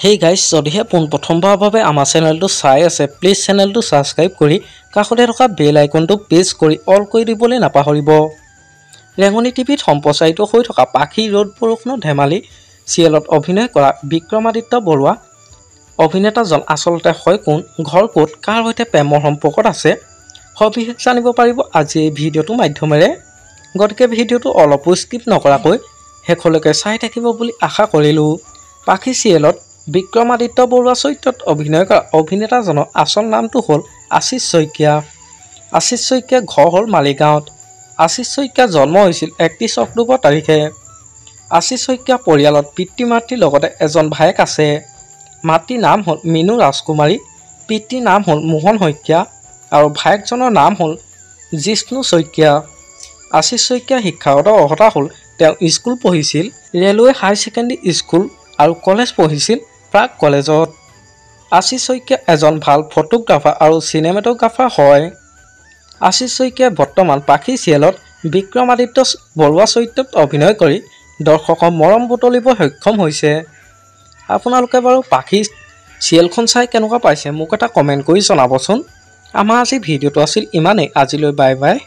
Hey guys, যদিহে পোনপ্ৰথমবাৰৰ বাবে আমাৰ চেনেলটো চাই আছে, প্লিজ চেনেলটো ছাবস্ক্ৰাইব কৰি কাষতে থকা বেল আইকনটো প্ৰেছ কৰি অল কৰি দিবলৈ নাপাহৰিব। ৰেঙনি টিভিত সম্প্ৰচাৰিত হৈ থকা পাখি ৰ'দ বৰষুণৰ ধেমালি চিৰিয়েলত অভিনয় কৰা বিক্ৰমাদিত্য বৰুৱা অভিনেতাজন আচলতে হয় কোন, ঘৰ ক'ত, কাৰ সৈতে প্ৰেমৰ সম্পৰ্কত আছে, সবিশেষ জানিব পাৰিব আজি এই ভিডিঅ'টোৰ মাধ্যমেৰে। গতিকে ভিডিঅ'টো অলপো স্কিপ নকৰাকৈ শেষলৈকে চাই থাকিব বুলি আশা কৰিলোঁ। পাখি চিৰিয়েলত বিক্ৰমাদিত্য বৰুৱা চৰিত্ৰত অভিনয় কৰা অভিনেতাজনৰ আচল নামটো হ'ল আশীষ শইকীয়া। আশীষ শইকীয়াৰ ঘৰ হ'ল মালিগাঁৱত। আশীষ শইকীয়াৰ জন্ম হৈছিল 31 অক্টোবৰ তাৰিখে। আশীষ শইকীয়াৰ পৰিয়ালত পিতৃ মাতৃৰ লগতে এজন ভায়েক আছে। মাতৃৰ নাম হ'ল মিনু ৰাজকুমাৰী, পিতৃৰ নাম হ'ল মোহন শইকীয়া আৰু ভায়েকজনৰ নাম হ'ল জিষ্ণু শইকীয়া। আশীষ শইকীয়াৰ শিক্ষাগত অৰ্হতা হ'ল তেওঁ স্কুল পঢ়িছিল ৰেলৱে হাই ছেকেণ্ডেৰী স্কুল আৰু কলেজ পঢ়িছিল প্ৰাগ কলেজত। আশীষ শইকীয়া এজন ভাল ফটোগ্ৰাফাৰ আৰু চিনেমেটোগ্ৰাফাৰ হয়। আশীষ শইকীয়াই বৰ্তমান পাখি চিৰিয়েলত বিক্ৰমাদিত্য বৰুৱা চৰিত্ৰত অভিনয় কৰি দৰ্শকৰ মৰম বুটলিব সক্ষম হৈছে। আপোনালোকে বাৰু পাখি চিৰিয়েলখন চাই কেনেকুৱা পাইছে মোক এটা কমেণ্ট কৰি জনাবচোন। আমাৰ আজি ভিডিঅ'টো আছিল ইমানেই। আজিলৈ বাই বাই।